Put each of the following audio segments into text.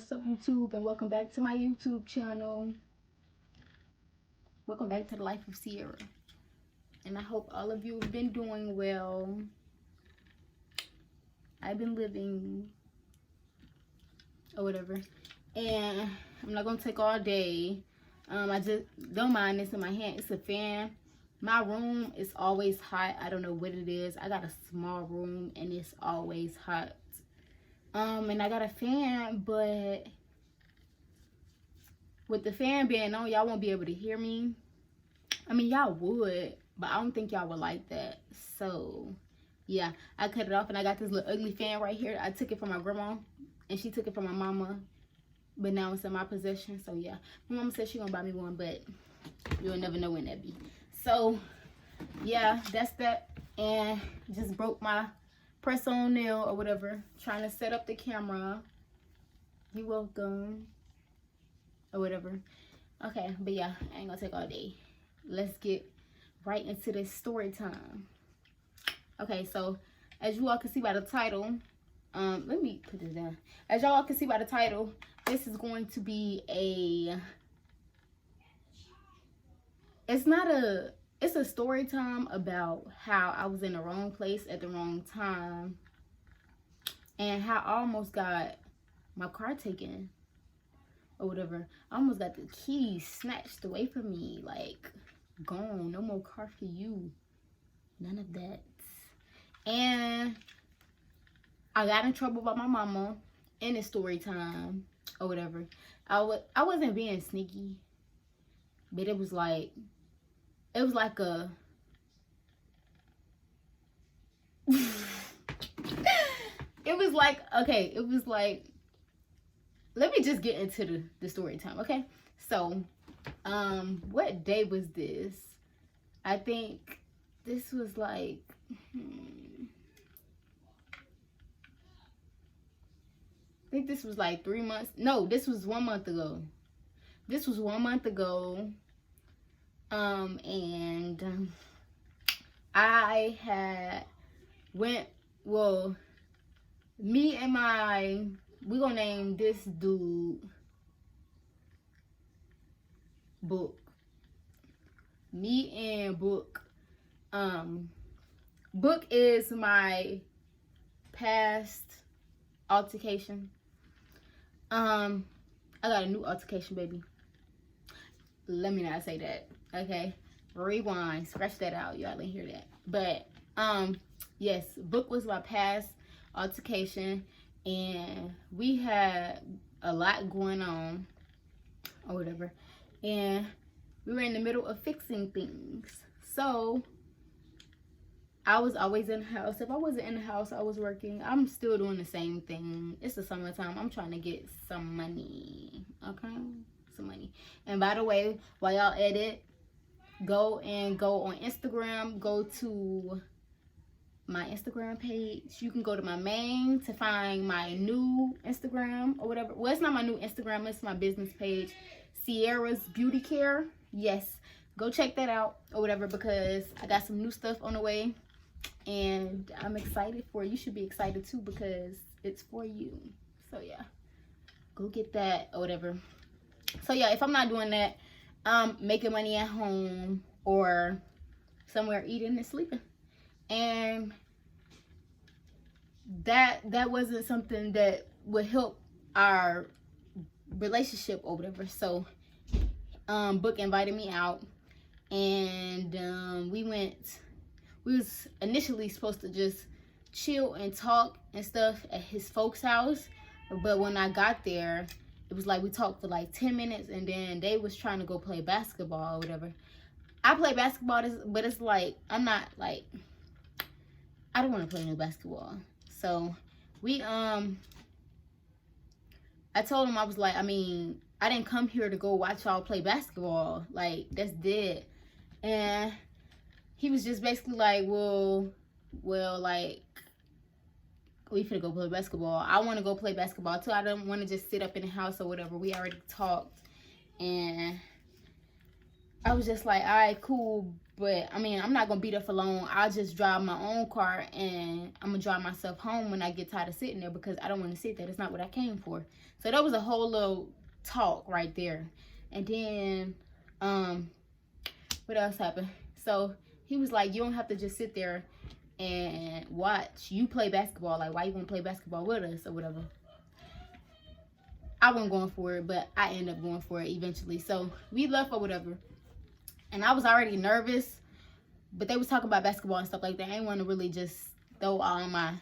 What's up, YouTube, and welcome back to my YouTube channel. Welcome back to the life of Sierra, and I hope all of you have been doing well. I've been living or whatever, and I'm not gonna take all day. I just don't mind this in my hand. It's a fan. My room is always hot. I don't know what it is. I got a small room and it's always hot. And I got a fan, but with the fan being on, y'all won't be able to hear me. I mean, y'all would, but I don't think y'all would like that. So yeah, I cut it off, and I got this little ugly fan right here. I took it from my grandma, and she took it from my mama, but now it's in my possession. So yeah, my mama said she gonna buy me one, but you'll never know when that be. So yeah, that's that. And just broke my press-on nail or whatever, trying to set up the camera. You welcome or whatever. Okay, but yeah, I ain't gonna take all day. Let's get right into this story time. Okay, so as you all can see by the title, let me put this down. As y'all can see by the title, this is going to be it's a story time about how I was in the wrong place at the wrong time, and how I almost got my car taken or whatever. I almost got the keys snatched away from me, like gone, no more car for you, none of that. And I got in trouble by my mama in the story time or whatever. I wasn't being sneaky, but it was like a it was like, let me just get into the story time. Okay, so what day was this? I think this was like I think this was like 3 months. No, this was 1 month ago. This was 1 month ago. And I had me and we gonna name this dude Book. Me and Book. Book is my past altercation. I got a new altercation, baby. Let me not say that. Okay, rewind, scratch that out. Y'all didn't hear that. But yes, Book was my past altercation, and we had a lot going on or whatever, and we were in the middle of fixing things. So I was always in the house. If I wasn't in the house, I was working. I'm still doing the same thing. It's the summertime. I'm trying to get some money. Okay, some money. And by the way, while y'all edit, go on Instagram. Go to my Instagram page. You can go to my main to find my new Instagram or whatever. Well, it's not my new Instagram. It's my business page, Sierra's Beauty Care. Yes, go check that out or whatever, because I got some new stuff on the way, and I'm excited for it. You should be excited too, because it's for you. So yeah, go get that or whatever. So yeah, if I'm not doing that, I'm making money at home or somewhere eating and sleeping. And that wasn't something that would help our relationship or whatever. So Book invited me out, and we was initially supposed to just chill and talk and stuff at his folks' house, but when I got there, it was like we talked for like 10 minutes, and then they was trying to go play basketball or whatever. I play basketball, but it's like, I'm not like, I don't want to play no basketball. So we I told him, I was like, I mean, I didn't come here to go watch y'all play basketball. Like, that's dead. And he was just basically like, well, like, we finna go play basketball. I want to go play basketball too. I don't want to just sit up in the house or whatever. We already talked, and I was just like, all right, cool. But I mean, I'm not gonna be there for long. I'll just drive my own car and I'm gonna drive myself home when I get tired of sitting there because I don't want to sit there. That's not what I came for. So that was a whole little talk right there. And then, what else happened? So he was like, you don't have to just sit there and watch you play basketball. Like, why you gonna play basketball with us or whatever? I wasn't going for it, but I ended up going for it eventually. So we left or whatever. And I was already nervous, but they was talking about basketball and stuff like that. I didn't want to really just throw all my,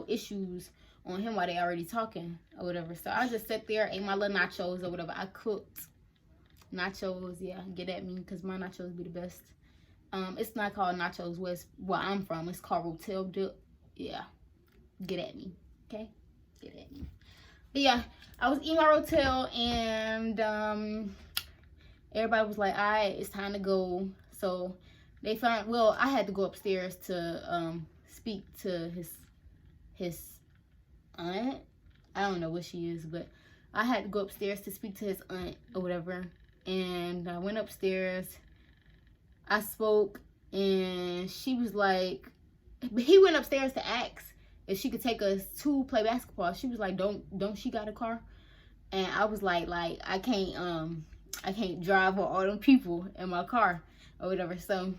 issues on him while they already talking or whatever. So I just sat there, ate my little nachos or whatever. I cooked nachos, yeah, get at me, because my nachos be the best. It's not called nachos where I'm from. It's called Rotel Dip. Yeah, get at me, okay? Get at me. But yeah, I was eating my Rotel, and everybody was like, all right, it's time to go. So they found, well, I had to go upstairs to speak to his aunt. I don't know what she is, but I had to go upstairs to speak to his aunt or whatever. And I went upstairs. I spoke, and she was like, he went upstairs to ask if she could take us to play basketball. She was like, don't she got a car? And I was like I can't drive with all them people in my car or whatever. So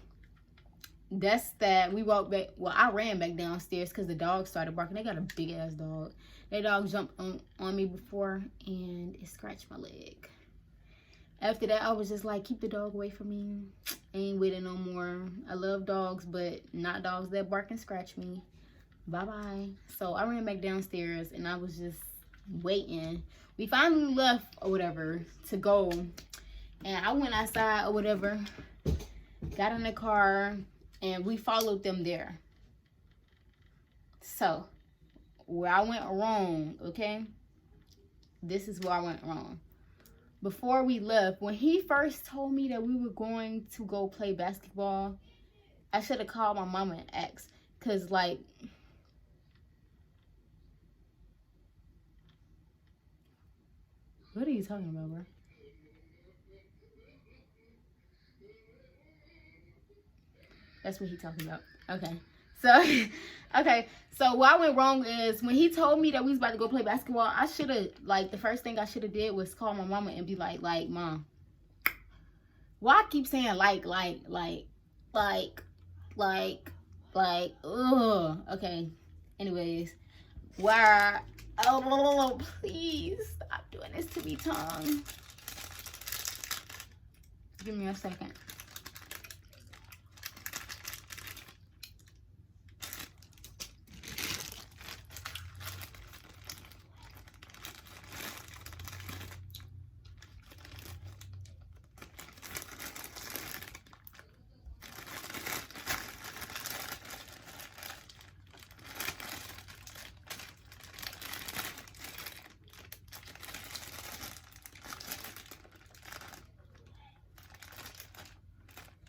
that's that. We walked back. Well, I ran back downstairs because the dog started barking. They got a big ass dog. That dog jumped on me before and it scratched my leg. After that, I was just like, keep the dog away from me. I ain't with it no more. I love dogs, but not dogs that bark and scratch me. Bye-bye. So I ran back downstairs and I was just waiting. We finally left or whatever to go. And I went outside or whatever, got in the car, and we followed them there. So, where I went wrong, okay? This is where I went wrong. Before we left, when he first told me that we were going to go play basketball, I should have called my mama and asked. Because, like, what are you talking about, bro? That's what he's talking about. Okay. So, okay. So what I went wrong is when he told me that we was about to go play basketball, I should have, like, the first thing I should have did was call my mama and be like, Mom, why I keep saying ugh. Okay. Anyways, why? Oh, please stop doing this to me, tongue. Give me a second.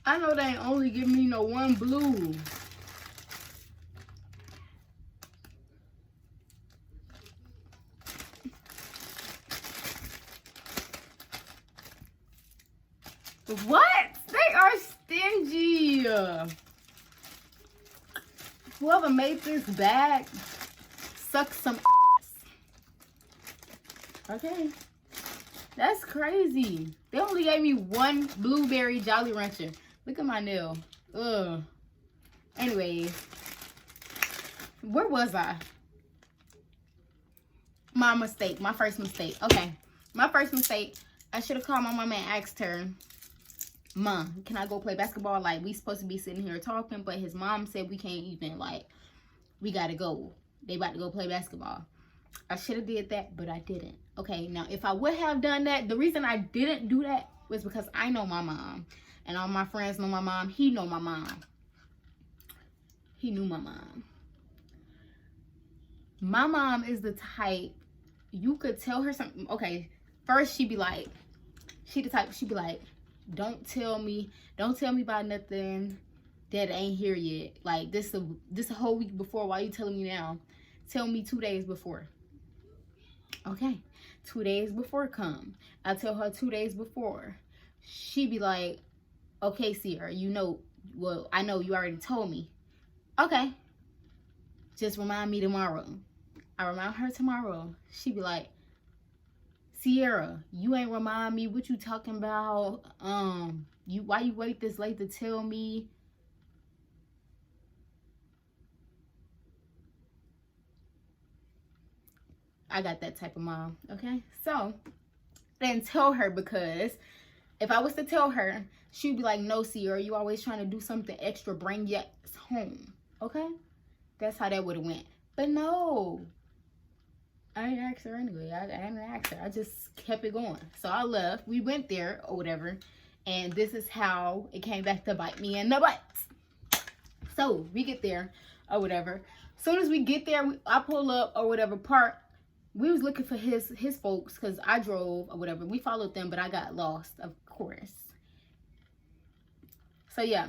I know they ain't only give me no one blue. What? They are stingy. Whoever made this bag suck some ass. Okay. That's crazy. They only gave me one blueberry Jolly Rancher. Look at my nail. Ugh. Anyways. Where was I? My mistake. My first mistake. Okay. My first mistake. I should have called my mama and asked her, Mom, can I go play basketball? Like, we supposed to be sitting here talking, but his mom said we can't even, like, we gotta go. They about to go play basketball. I should have did that, but I didn't. Okay, now, if I would have done that, the reason I didn't do that was because I know my mom. And all my friends know my mom. He know my mom. He knew my mom. My mom is the type, you could tell her something. Okay, first she'd be like, she'd be like, don't tell me about nothing that ain't here yet. Like, this a whole week before. Why you telling me now? Tell me 2 days before. Okay, 2 days before come. I tell her 2 days before. She be like, okay, Sierra, you know, well, I know you already told me. Okay, just remind me tomorrow. I remind her tomorrow. She be like, Sierra, you ain't remind me what you talking about. Why you wait this late to tell me? I got that type of mom, okay? So, I didn't tell her because if I was to tell her, she'd be like, no, Sierra, you always trying to do something extra, bring your ass home, okay? That's how that would have went. But no, I didn't ask her anyway. I didn't ask her. I just kept it going. So I left. We went there or whatever. And this is how it came back to bite me in the butt. So we get there or whatever. As soon as we get there, I pull up or whatever, park. We was looking for his folks because I drove or whatever. We followed them, but I got lost, of course. So yeah,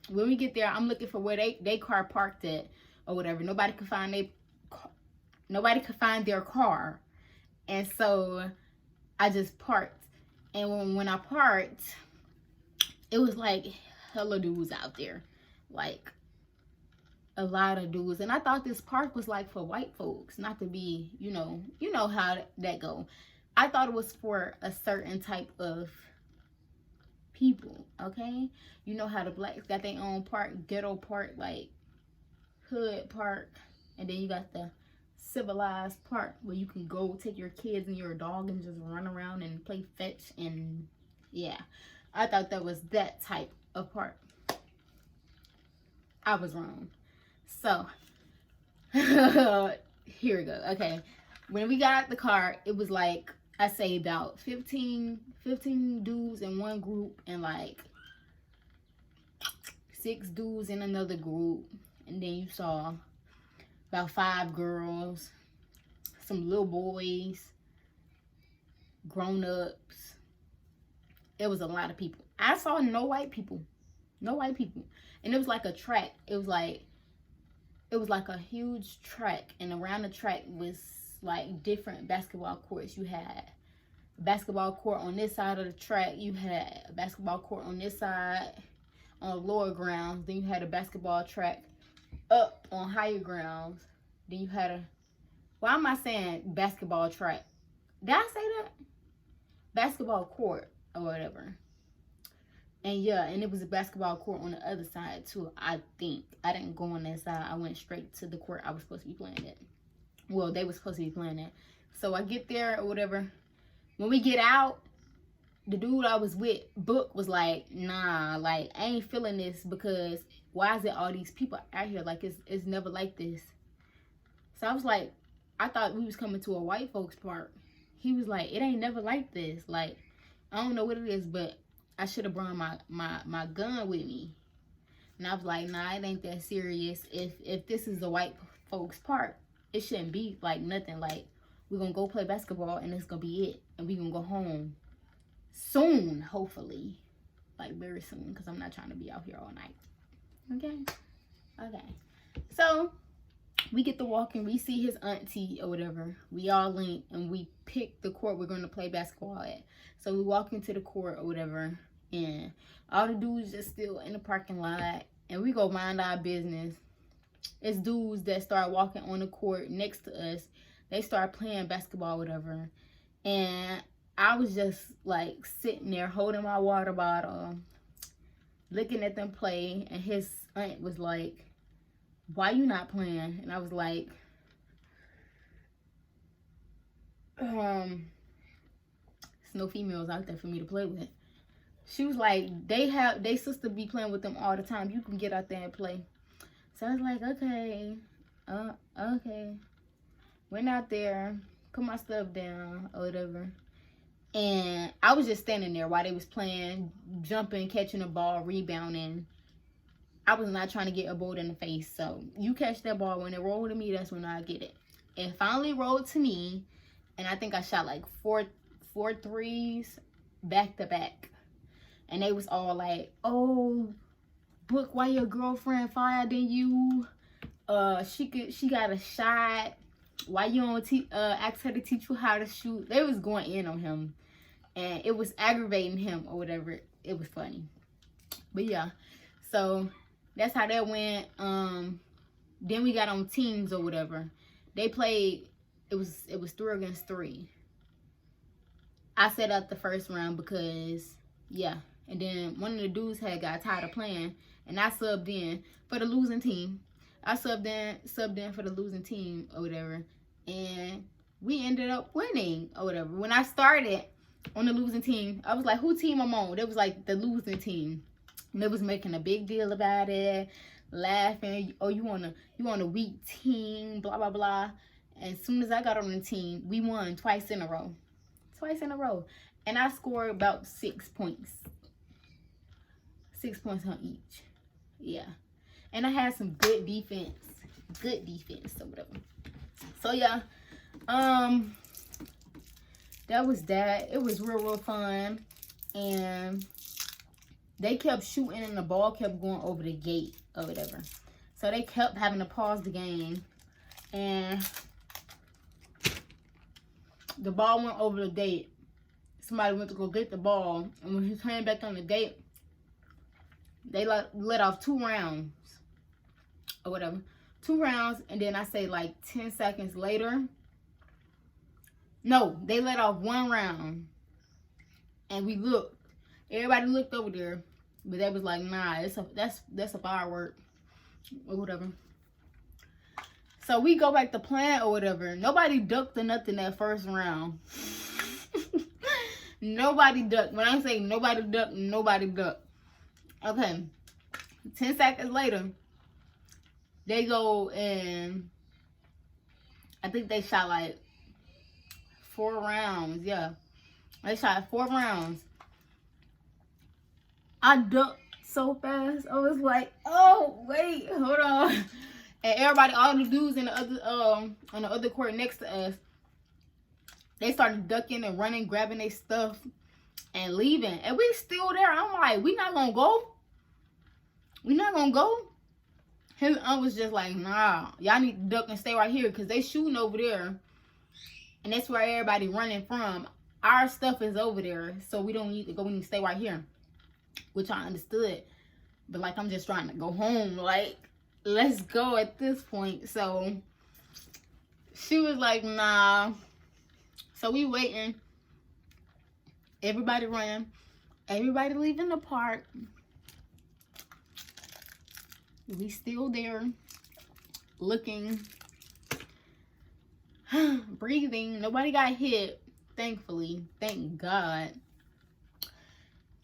when we get there, I'm looking for where they car parked at or whatever. Nobody could find their car, and so I just parked. And when I parked, it was like hella dudes out there, like a lot of dudes. And I thought this park was like for white folks, not to be, you know how that go. I thought it was for a certain type of people, okay? You know how the blacks got their own park, ghetto park, like hood park, and then you got the civilized part where you can go take your kids and your dog and just run around and play fetch. And yeah, I thought that was that type of part. I was wrong. So here we go. Okay, when we got out the car, it was like, I say about 15 dudes in one group and like 6 dudes in another group, and then you saw about 5 girls, some little boys, grown-ups. It was a lot of people. I saw no white people. And it was like a track. It was like a huge track, and around the track was like different basketball courts. You had a basketball court on this side of the track. You had a basketball court on this side on lower grounds. Then you had a basketball track up on higher grounds. Then you had why am I saying basketball track? Did I say that? Basketball court or whatever. And yeah, and it was a basketball court on the other side too, I think. I didn't go on that side. I went straight to the court I was supposed to be playing at. Well, they were supposed to be playing at. So I get there or whatever. When we get out, the dude I was with, Book, was like, nah, like, I ain't feeling this because why is it all these people out here? Like, it's never like this. So I was like, I thought we was coming to a white folks park. He was like, it ain't never like this. Like, I don't know what it is, but I should have brought my gun with me. And I was like, nah, it ain't that serious. If this is the white folks park, it shouldn't be like nothing. Like, we're gonna go play basketball and it's gonna be it. And we're gonna go home soon, hopefully. Like, very soon, because I'm not trying to be out here all night. Okay. So we get to walking, we see his auntie or whatever. We all link and we pick the court we're going to play basketball at. So we walk into the court or whatever, and all the dudes just still in the parking lot, and we go mind our business. It's dudes that start walking on the court next to us. They start playing basketball or whatever, and I was just like sitting there holding my water bottle, looking at them play, and his aunt was like, why you not playing? And I was like, there's no females out there for me to play with. She was like, they sister be playing with them all the time. You can get out there and play. So I was like, okay. Okay. Went out there, put my stuff down or whatever. And I was just standing there while they was playing, jumping, catching the ball, rebounding. I was not trying to get a bolt in the face. So you catch that ball, when it rolled to me, that's when I get it. It finally rolled to me, and I think I shot like four threes back to back. And they was all like, oh, Book, why your girlfriend fired than you? She got a shot. Why you don't ask her to teach you how to shoot? They was going in on him. and it was aggravating him or whatever. It was funny. But yeah, so that's how that went. Then we got on teams or whatever. They played, it was 3 against 3. I set up the first round because, yeah. And then one of the dudes had got tired of playing, and I subbed in for the losing team. I subbed in for the losing team or whatever, and we ended up winning or whatever. When I started on the losing team, I was like, who team I'm on? It was like the losing team. And they was making a big deal about it, laughing. Oh, you on a weak team, blah, blah, blah. And as soon as I got on the team, we won twice in a row. And I scored about 6 points. 6 points on each. Yeah. And I had some good defense. Good defense or whatever. So yeah. That was that. It was real fun. And they kept shooting and the ball kept going over the gate or whatever. So they kept having to pause the game. And the ball went over the gate. Somebody went to go get the ball. And when he came back on the gate, they let off 2 rounds or whatever. 2 rounds. And then I say like 10 seconds later. No, they let off 1 round. And we looked. Everybody looked over there. But they was like, nah, that's a firework or whatever. So we go back to playing or whatever. Nobody ducked or nothing that first round. Nobody ducked. When I say nobody ducked, nobody ducked. Okay. 10 seconds later, they go and I think they shot like 4 rounds. Yeah. They shot 4 rounds. I ducked so fast. I was like, oh, wait, hold on. And everybody, all the dudes in the other on the other court next to us, they started ducking and running, grabbing their stuff and leaving. And we still there. I'm like, we not gonna go? We not gonna go? I was just like, nah, y'all need to duck and stay right here because they shooting over there. And that's where everybody running from. Our stuff is over there, so we don't need to go. We need to stay right here. Which I understood. But like, I'm just trying to go home. Like, let's go at this point. So she was like, nah. So we waiting. Everybody running. Everybody leaving the park. We still there. Looking. Breathing. Nobody got hit. Thankfully. Thank God.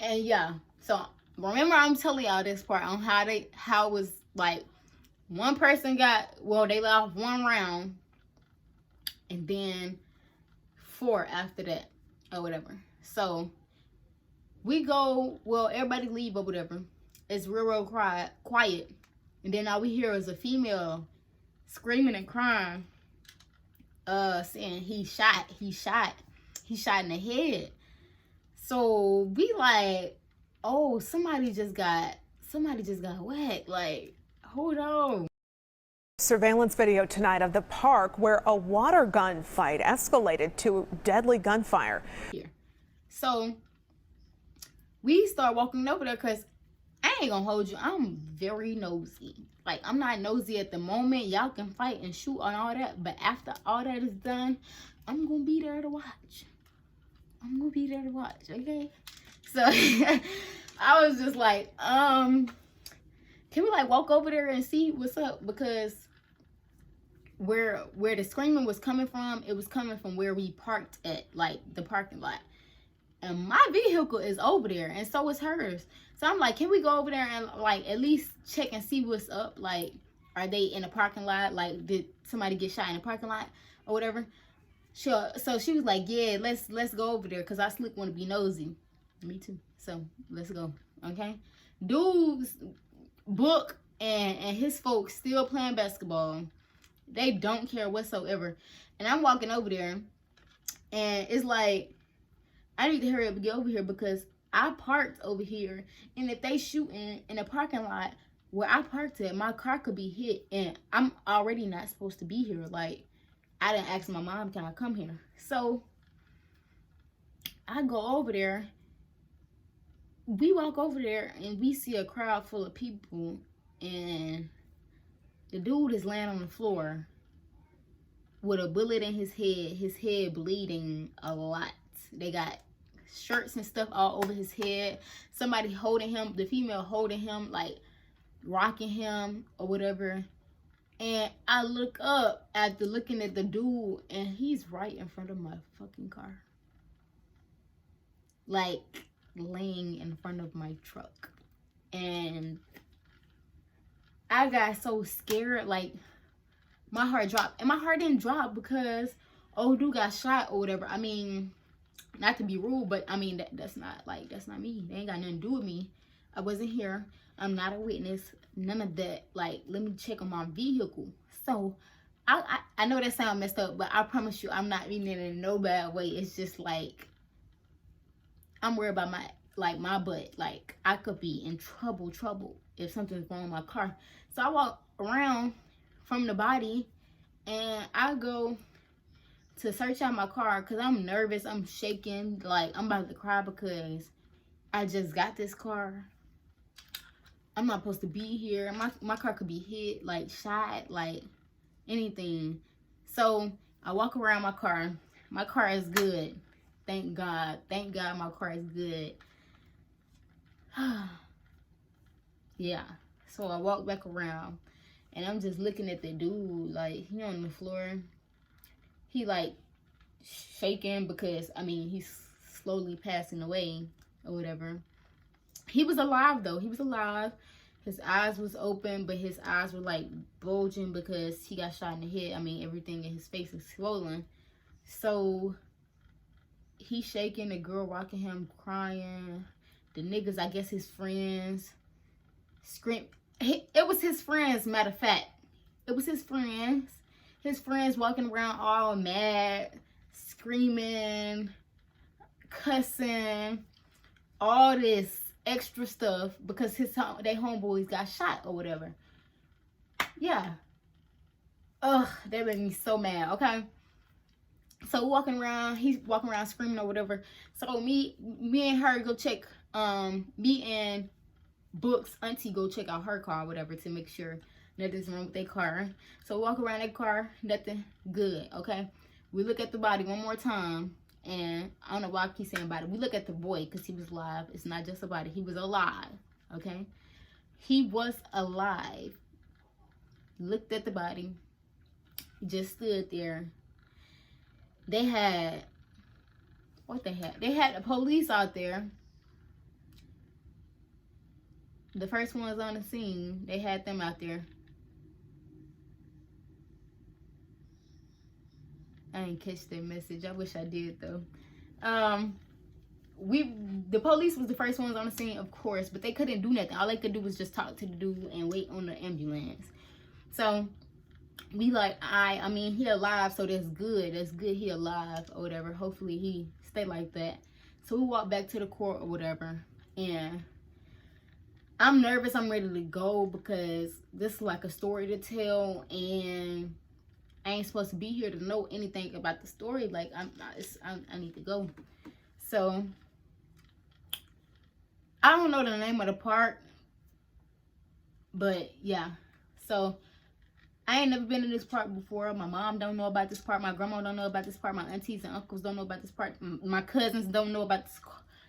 And yeah. So remember, I'm telling y'all this part on how it was like one person got, well, they let off 1 round and then 4 after that or whatever. So we go, well, everybody leave or whatever. It's real quiet. And then all we hear is a female screaming and crying, saying he shot in the head. So we like, oh, somebody just got whacked. Like, hold on. Surveillance video tonight of the park where a water gun fight escalated to deadly gunfire. Here. So we start walking over there because I ain't gonna hold you. I'm very nosy. Like, I'm not nosy at the moment. Y'all can fight and shoot and all that. But after all that is done, I'm gonna be there to watch. Okay? So I was just like, can we like walk over there and see what's up? Because where the screaming was coming from, it was coming from where we parked at, like the parking lot. And my vehicle is over there, and so is hers. So I'm like, can we go over there and like at least check and see what's up? Like, are they in the parking lot? Like, did somebody get shot in the parking lot or whatever? Sure. So she was like, yeah, let's go over there because I slick want to be nosy. Me too. So let's go. Okay. Dude's book and his folks still playing basketball. They don't care whatsoever. And I'm walking over there and it's like, I need to hurry up and get over here because I parked over here. And if they shooting in the parking lot where I parked at, my car could be hit. And I'm already not supposed to be here. Like, I didn't ask my mom, can I come here? So I go over there. We walk over there and we see a crowd full of people, and the dude is laying on the floor with a bullet in his head bleeding a lot. They got shirts and stuff all over his head. Somebody holding him, the female holding him, like rocking him or whatever. And I look up after looking at the dude, and he's right in front of my fucking car. Like, laying in front of my truck. And I got so scared, like, my heart dropped. And my heart didn't drop because old dude got shot or whatever. I mean, not to be rude, but I mean, that's not me. They ain't got nothing to do with me. I wasn't here. I'm not a witness. None of that. Like, let me check on my vehicle. So, I know that sounds messed up, but I promise you, I'm not meaning it in no bad way. It's just like, I'm worried about my butt. Like, I could be in trouble if something's wrong with my car. So I walk around from the body, and I go to search out my car because I'm nervous. I'm shaking. Like, I'm about to cry because I just got this car. I'm not supposed to be here. My car could be hit, like shot, like anything. So I walk around my car. My car is good. Thank God. Thank God my car is good. Yeah. So I walk back around, and I'm just looking at the dude. Like, he on the floor. He like shaking because, I mean, he's slowly passing away or whatever. He was alive though. He was alive. His eyes was open, but his eyes were like bulging because he got shot in the head. I mean, everything in his face is swollen. So he's shaking, the girl rocking him, crying. The niggas, I guess his friends, scream. It was his friends, matter of fact. It was his friends. His friends walking around all mad, screaming, cussing, all this extra stuff because they homeboys got shot or whatever. Yeah. Ugh, that made me so mad. Okay. So he's walking around screaming or whatever. So me and her go check. Me and Book's auntie go check out her car or whatever to make sure nothing's wrong with their car. So walk around that car, nothing good. Okay. We look at the body one more time. And I don't know why I keep saying about it. We look at the boy because he was alive. It's not just a body. He was alive. Okay? He was alive. Looked at the body. He just stood there. They had... What they had? They had the police out there. The first ones on the scene. They had them out there. I didn't catch their message. I wish I did though. The police was the first ones on the scene, of course, but they couldn't do nothing. All they could do was just talk to the dude and wait on the ambulance. So we like, I mean, he alive, so that's good. That's good he alive or whatever. Hopefully he stay like that. So we walk back to the court or whatever, and I'm nervous. I'm ready to go because this is like a story to tell, and I ain't supposed to be here to know anything about the story. Like, I need to go. So, I don't know the name of the park. But, yeah. So, I ain't never been to this park before. My mom don't know about this park. My grandma don't know about this park. My aunties and uncles don't know about this park. My cousins don't know about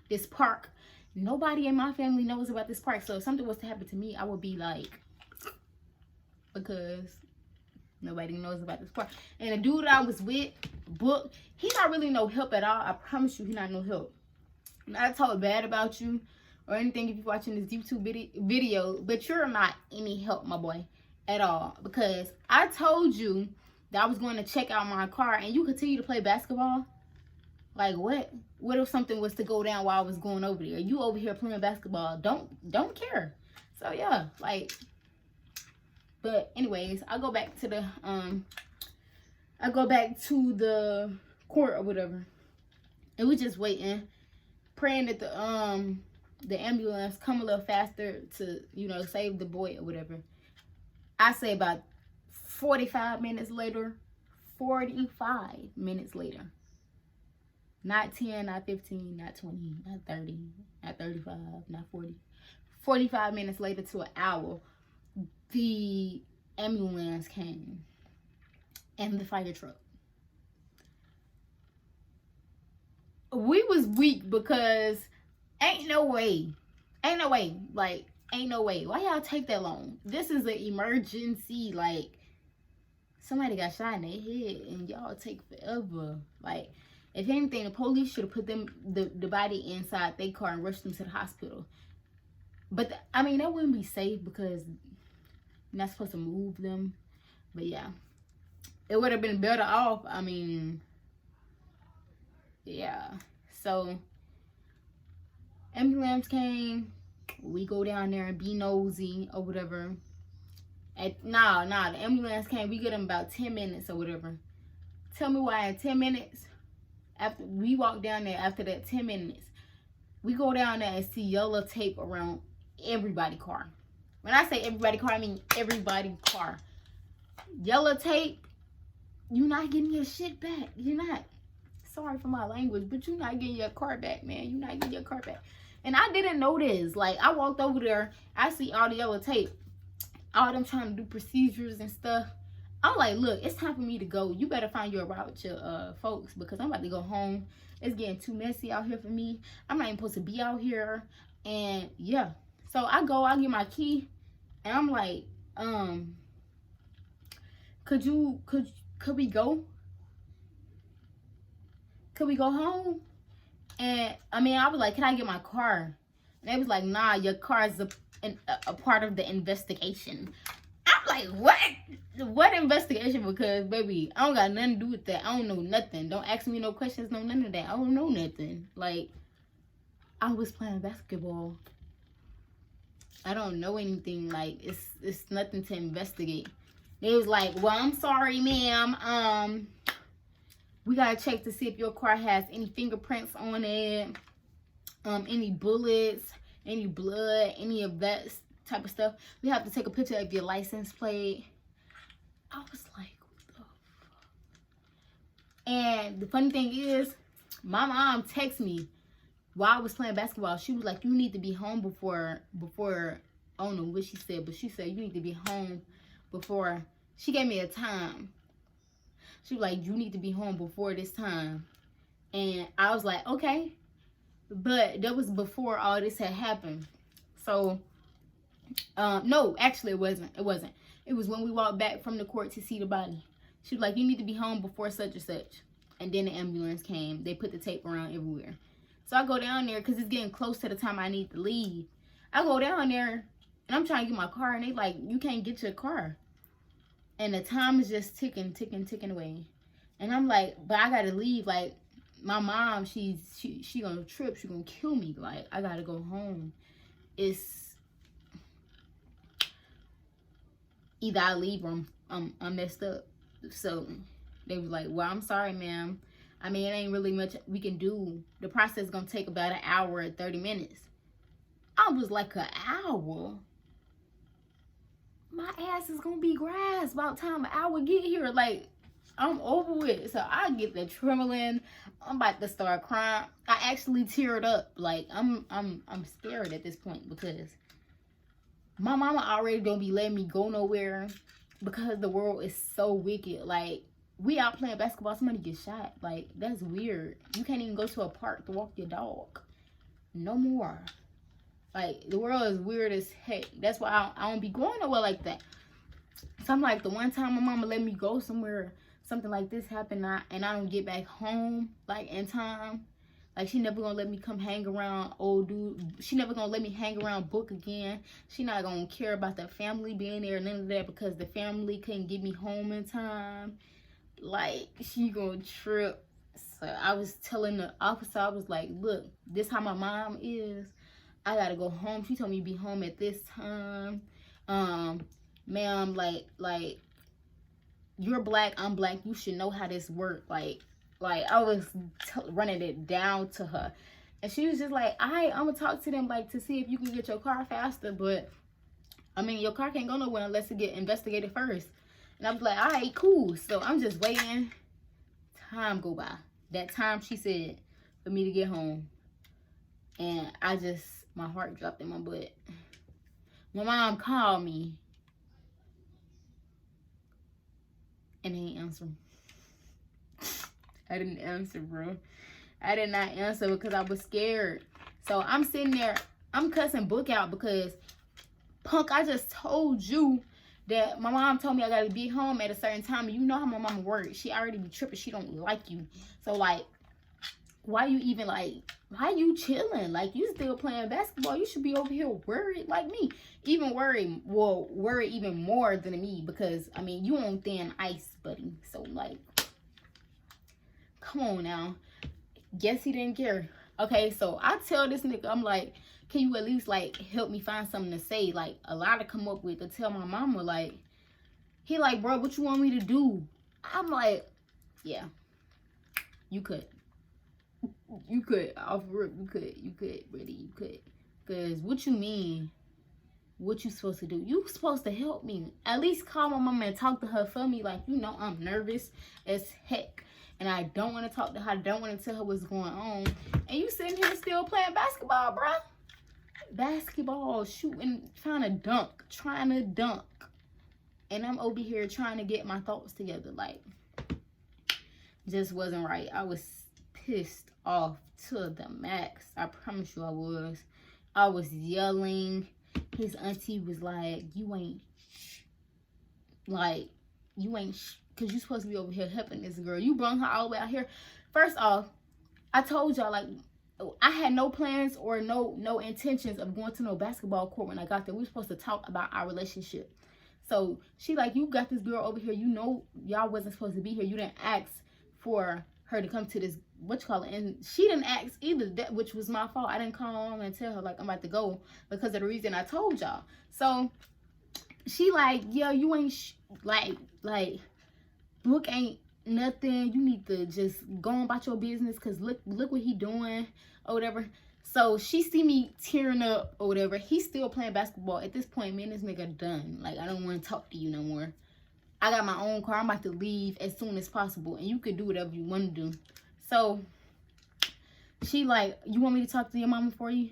this park. Nobody in my family knows about this park. So, if something was to happen to me, I would be like, because nobody knows about this part. And the dude I was with, Book, he not really no help at all. I promise you, he not no help. Not talk bad about you or anything if you're watching this YouTube video, but you're not any help, my boy, at all. Because I told you that I was going to check out my car and you continue to play basketball. Like, what? What if something was to go down while I was going over there? You over here playing basketball. Don't care. So, yeah, like... But anyways, I go back to the court or whatever. And we just waiting, praying that the ambulance come a little faster to, you know, save the boy or whatever. I say about 45 minutes later, Not 10, not 15, not 20, not 30, not 35, not 40. 45 minutes later to an hour, the ambulance came and the fire truck. We was weak because ain't no way. Like, ain't no way. Why y'all take that long? This is an emergency. Like, somebody got shot in their head and y'all take forever. Like, if anything, the police should have put the body inside their car and rushed them to the hospital. But, I mean, that wouldn't be safe because you're not supposed to move them. But, yeah. It would have been better off. I mean, yeah. So, ambulance came. We go down there and be nosy or whatever. The ambulance came. We get them about 10 minutes or whatever. Tell me why in 10 minutes, after we walk down there, after that 10 minutes, we go down there and see yellow tape around everybody's car. When I say everybody's car, I mean everybody's car. Yellow tape, you're not getting your shit back. You're not. Sorry for my language, but you're not getting your car back, man. You're not getting your car back. And I didn't know this. Like, I walked over there, I see all the yellow tape. All them trying to do procedures and stuff. I'm like, look, it's time for me to go. You better find your route with your folks because I'm about to go home. It's getting too messy out here for me. I'm not even supposed to be out here. And yeah. So I go, I get my key, and I'm like, could we go? Could we go home? And I mean, I was like, can I get my car? And they was like, nah, your car is a part of the investigation. I'm like, what? What investigation? Because, baby, I don't got nothing to do with that. I don't know nothing. Don't ask me no questions, no none of that. I don't know nothing. Like, I was playing basketball. I don't know anything. Like, it's nothing to investigate. They was like, well, I'm sorry, ma'am. We gotta check to see if your car has any fingerprints on it, any bullets, any blood, any of that type of stuff. We have to take a picture of your license plate. I was like, what the fuck? And the funny thing is, my mom texted me while I was playing basketball. She was like, you need to be home before, I don't know what she said, but she said, you need to be home before. She gave me a time. She was like, you need to be home before this time. And I was like, okay. But that was before all this had happened. So, no, actually it wasn't. It was when we walked back from the court to see the body. She was like, you need to be home before such and such. And then the ambulance came. They put the tape around everywhere. So I go down there because it's getting close to the time I need to leave. I go down there and I'm trying to get my car. And they like, you can't get your car. And the time is just ticking away. And I'm like, but I gotta leave. Like, my mom, she gonna trip. She gonna kill me. Like, I gotta go home. It's either I leave or I'm messed up. So they was like, well, I'm sorry, ma'am. I mean, it ain't really much we can do. The process is gonna take about an hour and 30 minutes. I was like, an hour? My ass is gonna be grass by the time I would get here. Like, I'm over with. So I get the trembling. I'm about to start crying. I actually teared up. Like, I'm scared at this point because my mama already don't be letting me go nowhere because the world is so wicked. Like, we out playing basketball, somebody gets shot. Like, that's weird. You can't even go to a park to walk your dog. No more. Like, the world is weird as heck. That's why I don't be going nowhere like that. So I'm like, the one time my mama let me go somewhere, something like this happened, and I don't get back home, like, in time. Like, she never gonna let me come hang around old dude. She never gonna let me hang around Book again. She not gonna care about the family being there, none of that, because the family couldn't get me home in time. Like, she gonna trip. So I was telling the officer, I was like, look, this how my mom is. I gotta go home. She told me to be home at this time. Ma'am, like, you're black, I'm black. You should know how this works. Like I was running it down to her. And she was just like, I'm gonna talk to them, like, to see if you can get your car faster. But, I mean, your car can't go nowhere unless it get investigated first. And I was like, all right, cool. So I'm just waiting. Time go by. That time she said, for me to get home. And my heart dropped in my butt. My mom called me and they ain't answer. I didn't answer, bro. I did not answer because I was scared. So I'm sitting there, I'm cussing Book out because, punk, I just told you that my mom told me I gotta be home at a certain time. You know how my mama works. She already be tripping. She don't like you. So, like, why you chilling? Like, you still playing basketball. You should be over here worried like me. Even worried even more than me because, I mean, you on thin ice, buddy. So, like, come on now. Guess he didn't care. Okay, so I tell this nigga, I'm like, can you at least, like, help me find something to say? Like, a lot to come up with to tell my mama, like, he like, bro, what you want me to do? I'm like, yeah, you could. You could. Off rip, you could, really, you could. Because what you mean? What you supposed to do? You supposed to help me. At least call my mama and talk to her for me. Like, you know, I'm nervous as heck. And I don't want to talk to her. I don't want to tell her what's going on. And you sitting here still playing basketball, bro. Basketball, shooting, trying to dunk. And I'm over here trying to get my thoughts together. Like, just wasn't right. I was pissed off to the max. I promise you I was. I was yelling. His auntie was like, you ain't, because you're supposed to be over here helping this girl. You brought her all the way out here. First off, I told y'all, like, I had no plans or no intentions of going to no basketball court when I got there. We were supposed to talk about our relationship. So she like, you got this girl over here. You know y'all wasn't supposed to be here. You didn't ask for her to come to this, and she didn't ask either, that, which was my fault. I didn't call her mom and tell her, like, I'm about to go because of the reason I told y'all. So she like, yeah, you ain't, like, Book ain't nothing. You need to just go on about your business because look what he doing or whatever. So she see me tearing up or whatever. He's still playing basketball. At this point, me and this nigga done. Like, I don't want to talk to you no more. I got my own car. I'm about to leave as soon as possible. And you can do whatever you want to do. So she like, you want me to talk to your mama for you?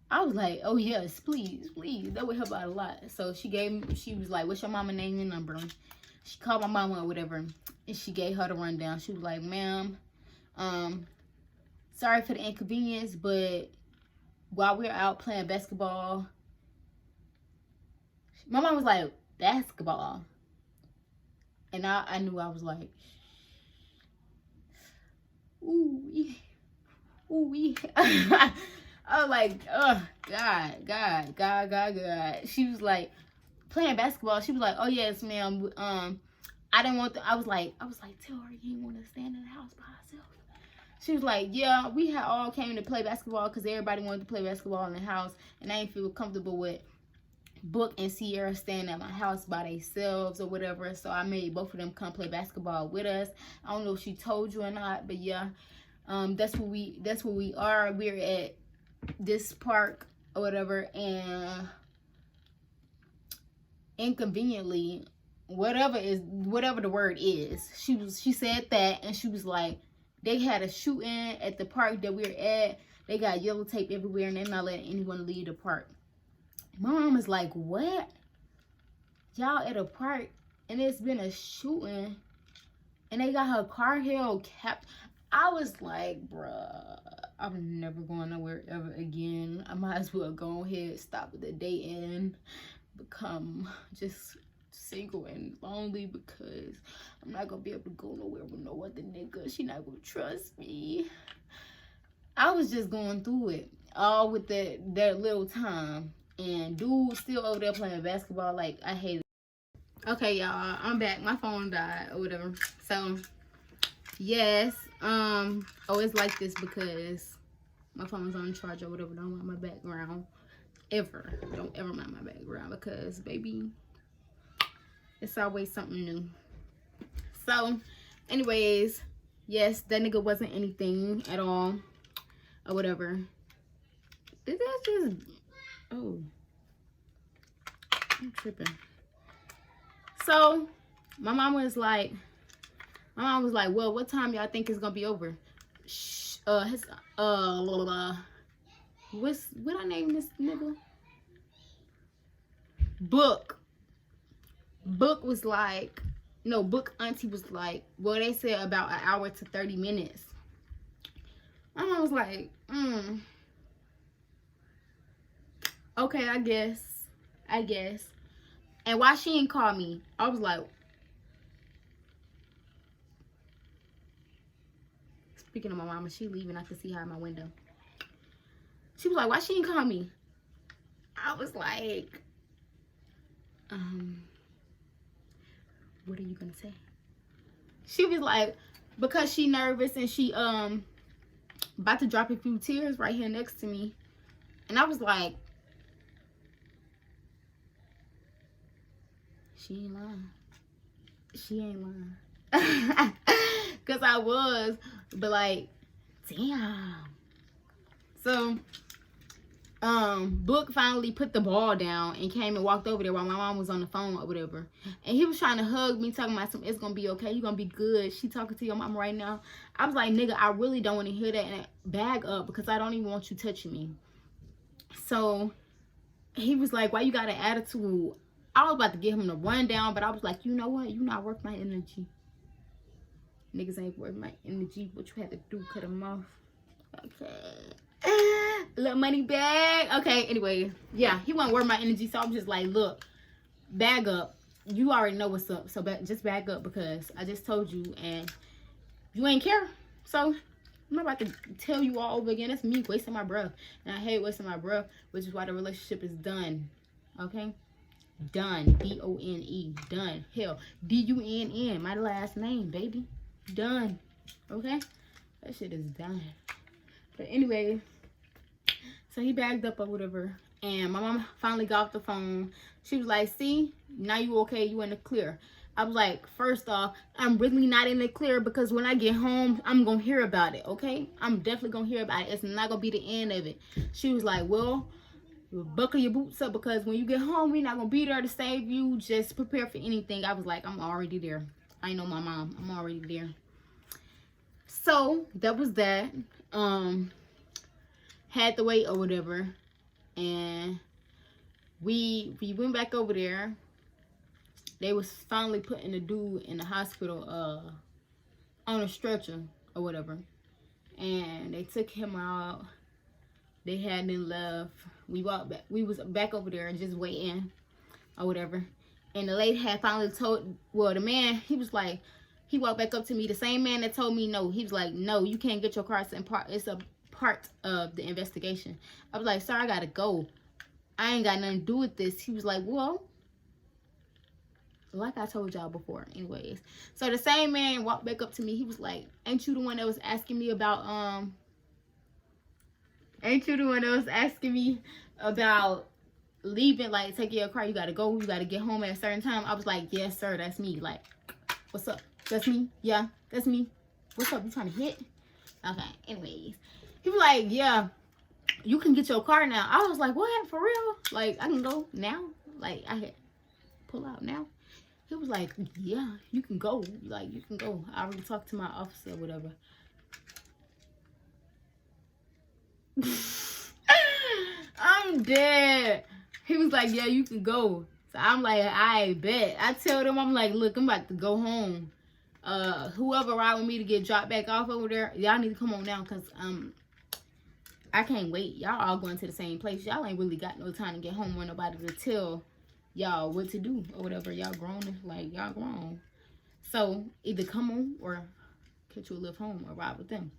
I was like, oh yes, please. That would help out a lot. So she was like, what's your mama name and number? She called my mama or whatever, and she gave her the rundown. She was like, ma'am, sorry for the inconvenience, but while we're out playing basketball, my mom was like, basketball? And I knew, I was like, ooh. I was like, oh, God. She was like, playing basketball. She was like, oh yes, ma'am. I didn't want I was like, tell her you ain't want to stand in the house by herself. She was like, yeah, we had all came to play basketball because everybody wanted to play basketball in the house, and I didn't feel comfortable with Book and Sierra staying at my house by themselves or whatever. So I made both of them come play basketball with us. I don't know if she told you or not, but yeah, that's where we are. We're at this park or whatever, and inconveniently, whatever the word is, she said that, and she was like, they had a shooting at the park that we're at. They got yellow tape everywhere, and they're not letting anyone leave the park. My mom is like, what? Y'all at a park and it's been a shooting and they got her car held cap. I was like, bruh, I'm never going nowhere ever again. I might as well go ahead, stop at the day and become just single and lonely because I'm not gonna be able to go nowhere with no other nigga. She not gonna trust me. I was just going through it all with that little time, and dude still over there playing basketball. Like, I hate it. Okay, y'all, I'm back. My phone died or whatever. So yes, oh, it's like this because my phone's on charge or whatever. Don't mind my background ever. Don't ever mind my background because, baby, it's always something new. So anyways, yes, that nigga wasn't anything at all or whatever. Did that just, oh, I'm tripping. So my mom was like, well, what time y'all think it's gonna be over? Shh, his what I name this nigga? Book was like, no, Book auntie was like, well, they said about an hour to 30 minutes. My mom was like, okay, I guess. And why she ain't call me? I was like, speaking of my mama, she leaving. I can see her in my window. She was like, why she ain't call me? I was like, what are you gonna say? She was like, because she nervous and she about to drop a few tears right here next to me. And I was like, she ain't lying. Cause I was, but like, damn. So Book finally put the ball down and came and walked over there while my mom was on the phone or whatever. And he was trying to hug me, talking about something, it's gonna be okay, you're gonna be good. She talking to your mama right now. I was like, nigga, I really don't want to hear that, and bag up, because I don't even want you touching me. So he was like, why you got an attitude? I was about to give him the rundown, but I was like, you know what? You not worth my energy. Niggas ain't worth my energy. What you had to do, cut him off. Okay. Little money bag. Okay, anyway. Yeah, he wasn't worth my energy, so I'm just like, look, bag up. You already know what's up, so just bag up, because I just told you, and you ain't care. So I'm not about to tell you all over again. That's me wasting my breath, and I hate wasting my breath, which is why the relationship is done. Okay? Done. D-O-N-E. Done. Hell, D-U-N-N. My last name, baby. Done. Okay? That shit is done. But anyway, so he bagged up or whatever, and my mom finally got off the phone. She was like, see, now you okay, you in the clear. I was like, first off, I'm really not in the clear, because when I get home, I'm gonna hear about it, okay? I'm definitely gonna hear about it. It's not gonna be the end of it. She was like, well, buckle your boots up, because when you get home, we're not gonna be there to save you. Just prepare for anything. I was like, I'm already there. I know my mom. I'm already there. So that was that. Had to wait or whatever, and we went back over there. They was finally putting the dude in the hospital on a stretcher or whatever, and they took him out. They hadn't left. We walked back. We was back over there just waiting or whatever, and the lady had finally told, well, the man, he was like, he walked back up to me, the same man that told me no. He was like, no, you can't get your car. It's a part of the investigation. I was like, sir, I gotta go. I ain't got nothing to do with this. He was like, well, like I told y'all before. Anyways, so the same man walked back up to me. He was like, ain't you the one that was asking me about leaving, like taking your car, you gotta go, you gotta get home at a certain time? I was like, yes sir, that's me. Like, what's up? That's me. Yeah, that's me. What's up? You trying to hit? Okay, anyways, he was like, yeah, you can get your car now. I was like, what? For real? Like, I can go now? Like, I had pull out now? He was like, yeah, you can go. Like, you can go. I already talked to my officer or whatever. I'm dead. He was like, yeah, you can go. So I'm like, I bet. I tell them, I'm like, look, I'm about to go home. Whoever ride with me to get dropped back off over there, y'all need to come on now, because I can't wait. Y'all all going to the same place. Y'all ain't really got no time to get home or nobody to tell y'all what to do or whatever. Y'all grown, like, y'all grown. So either come on or catch you a lift home or ride with them.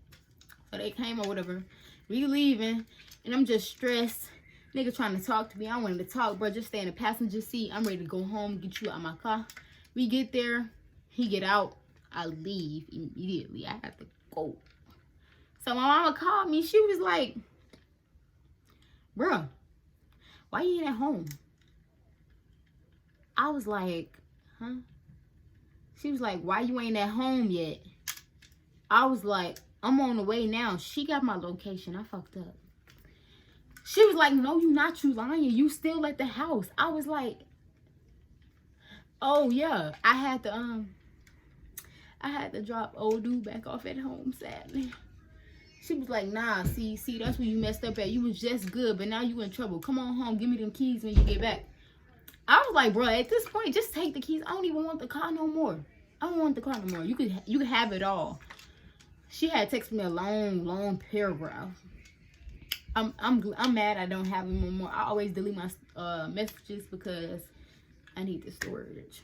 So they came or whatever. We leaving, and I'm just stressed. Nigga trying to talk to me. I wanted to talk, bro. Just stay in the passenger seat. I'm ready to go home, get you out of my car. We get there. He get out. I leave immediately. I have to go. So my mama called me. She was like, bruh, why you ain't at home? I was like, huh? She was like, why you ain't at home yet? I was like, I'm on the way now. She got my location. I fucked up. She was like, no, you not. You lying. You still at the house. I was like, oh yeah. I had to drop old dude back off at home, sadly. She was like, nah, see, that's where you messed up at. You was just good, but now you in trouble. Come on home, give me them keys when you get back. I was like, bro, at this point, just take the keys. I don't even want the car no more. I don't want the car no more. You could have it all. She had texted me a long paragraph. I'm mad I don't have them no more. I always delete my messages because I need the storage.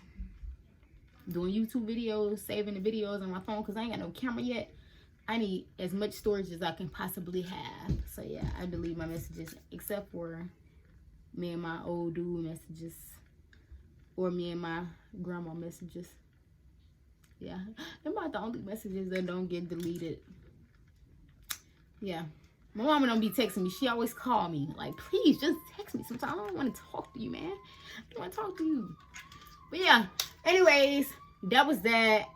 Doing YouTube videos, saving the videos on my phone because I ain't got no camera yet. I need as much storage as I can possibly have. So yeah, I delete my messages except for me and my old dude messages or me and my grandma messages. Yeah, they're about the only messages that don't get deleted. Yeah, my mama don't be texting me. She always call me like, please just text me sometimes. I don't want to talk to you, man. I don't want to talk to you. But yeah, anyways, that was that.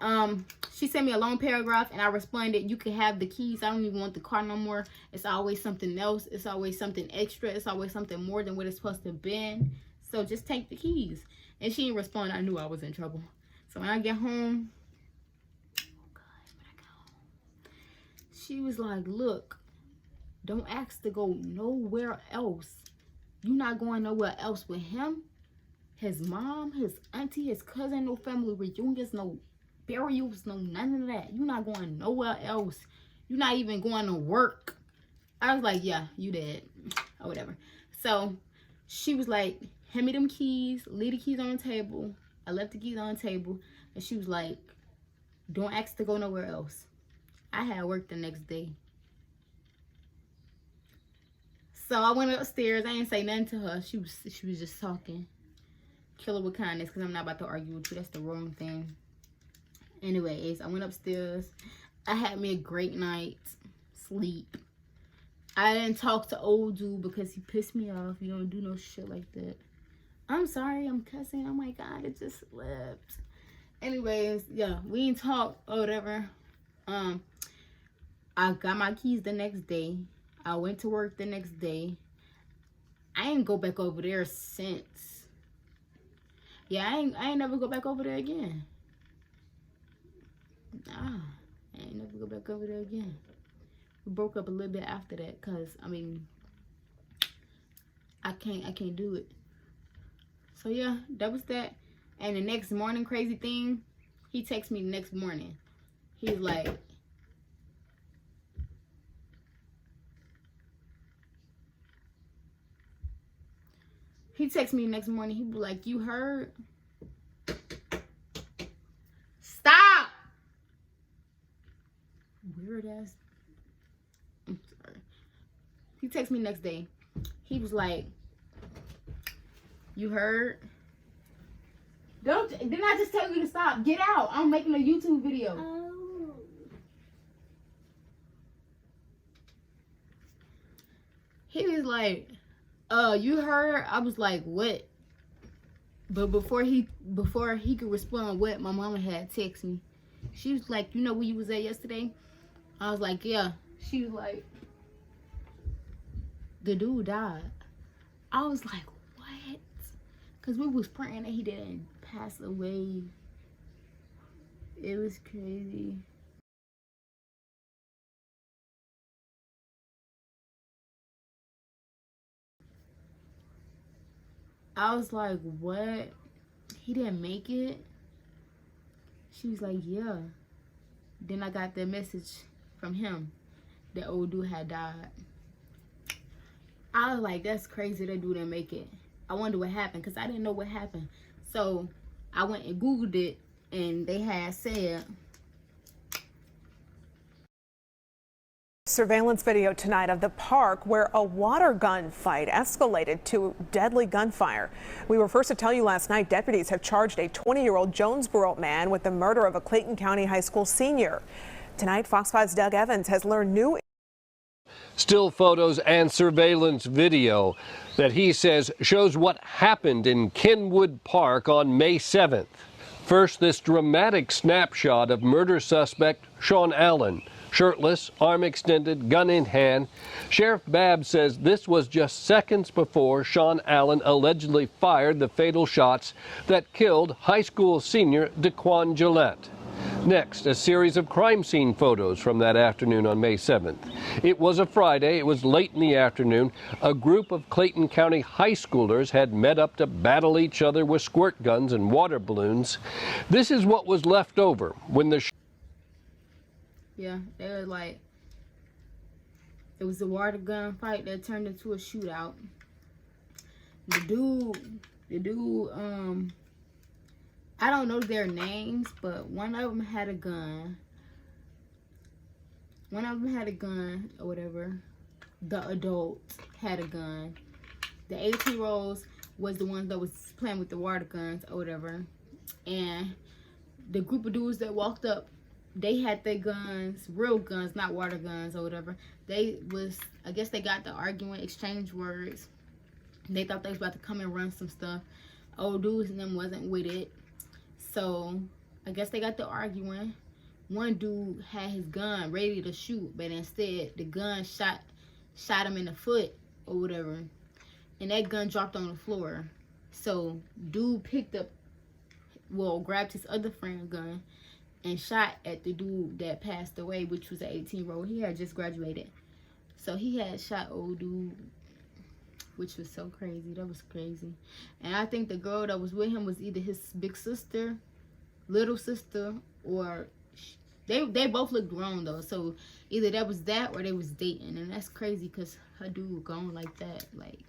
She sent me a long paragraph and I responded, you can have the keys. I don't even want the car no more. It's always something else. It's always something extra. It's always something more than what it's supposed to have been. So just take the keys. And she didn't respond. I knew I was in trouble. So when I get home, she was like, look, don't ask to go nowhere else. You're not going nowhere else with him. His mom, his auntie, his cousin, no family reunions, no burials, no none of that. You're not going nowhere else. You're not even going to work. I was like, yeah, you did. Or whatever. So she was like, hand me them keys. Leave the keys on the table. I left the keys on the table. And she was like, don't ask to go nowhere else. I had work the next day. So I went upstairs. I didn't say nothing to her. She was just talking. Kill her with kindness because I'm not about to argue with you. That's the wrong thing. Anyways, I went upstairs. I had me a great night's sleep. I didn't talk to old dude because he pissed me off. You don't do no shit like that. I'm sorry, I'm cussing. Oh my God, it just slipped. Anyways, yeah, we didn't talk or whatever. I got my keys the next day. I went to work the next day. I ain't go back over there since. Yeah, I ain't never go back over there again. Nah, I ain't never go back over there again. We broke up a little bit after that, cause I mean, I can't do it. So yeah, that was that. And the next morning, crazy thing, he texted me the next morning. He's like, he texted me the next morning. He was like, you heard? Stop! Weird ass. I'm sorry. He texted me the next day. He was like, you heard? Didn't I just tell you to stop? Get out. I'm making a YouTube video. Oh. He was like, you heard? I was like, what? But before he could respond what, my mama had texted me. She was like, you know where you was at yesterday? I was like, yeah. She was like, the dude died. I was like, what? Because we was praying that he didn't pass away. It was crazy. I was like, what? He didn't make it? She was like, yeah. Then I got that message from him. The old dude had died. I was like, that's crazy, that dude didn't make it. I wonder what happened, because I didn't know what happened. So I went and Googled it, and they had said, surveillance video tonight of the park where a water gun fight escalated to deadly gunfire. We were first to tell you last night deputies have charged a 20-year-old Jonesboro man with the murder of a Clayton County high school senior. Tonight, Fox 5's Doug Evans has learned new still photos and surveillance video that he says shows what happened in Kenwood Park on May 7th. First, this dramatic snapshot of murder suspect Sean Allen. Shirtless, arm extended, gun in hand. Sheriff Babb says this was just seconds before Sean Allen allegedly fired the fatal shots that killed high school senior Daquan Gillette. Next, a series of crime scene photos from that afternoon on May 7th. It was a Friday. It was late in the afternoon. A group of Clayton County high schoolers had met up to battle each other with squirt guns and water balloons. This is what was left over when the Yeah, they were like, it was a water gun fight that turned into a shootout. The dude, I don't know their names, but one of them had a gun. One of them had a gun or whatever. The adult had a gun. The 18-year-olds was the one that was playing with the water guns or whatever. And the group of dudes that walked up, they had their guns, real guns, not water guns or whatever. I guess they got the argument, exchange words. They thought they was about to come and run some stuff. Old dudes and them wasn't with it. So I guess they got to arguing. One dude had his gun ready to shoot, but instead the gun shot him in the foot or whatever. And that gun dropped on the floor. So dude grabbed his other friend's gun and shot at the dude that passed away, which was an 18-year-old. He had just graduated. So he had shot old dude, which was so crazy. That was crazy. And I think the girl that was with him was either his big sister, little sister, or they both looked grown though. So either that was that or they was dating. And that's crazy because her dude was gone like that. Like,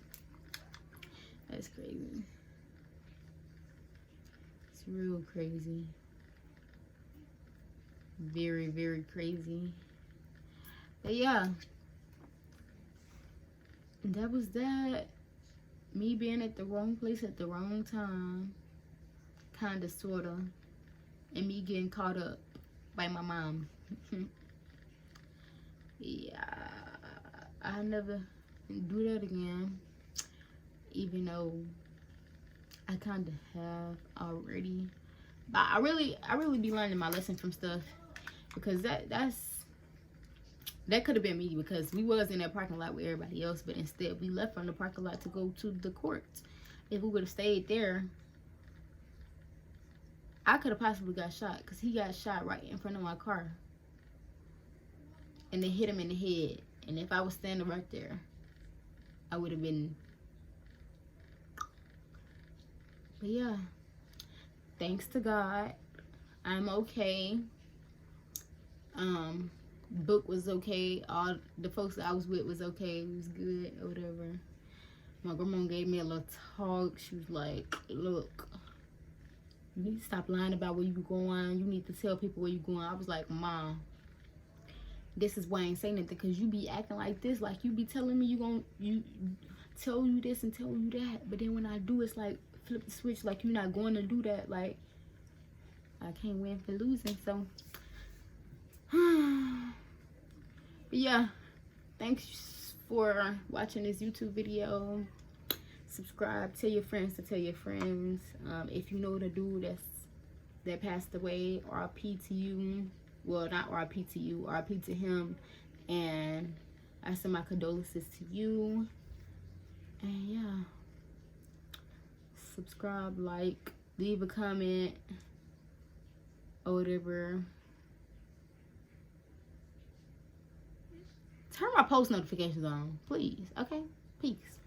that's crazy. It's real crazy. Very, very crazy. But yeah, that was that. Me being at the wrong place at the wrong time, kinda, sorta, and me getting caught up by my mom. Yeah, I never do that again, even though I kinda have already. But I really be learning my lesson from stuff, because that could have been me, because we was in that parking lot with everybody else, but instead we left from the parking lot to go to the courts. If we would have stayed there, I could have possibly got shot, because he got shot right in front of my car. And they hit him in the head. And if I was standing right there, I would have been. But yeah, thanks to God, I'm okay. Book was okay. All the folks that I was with was okay. It was good or whatever. My grandma gave me a little talk. She was like, look, you need to stop lying about where you going. You need to tell people where you going. I was like, Mom, this is why I ain't saying nothing, because you be acting like this, like you be telling me you tell you this and tell you that, but then when I do, it's like flip the switch, like you're not going to do that. Like, I can't win for losing. So but yeah, thanks for watching this YouTube video. Subscribe, tell your friends to tell your friends. If you know the dude that passed away, RIP to you. Well, not RIP to you, RIP to him. And I send my condolences to you. And yeah, subscribe, like, leave a comment or whatever. Turn my post notifications on, please. Okay? Peace.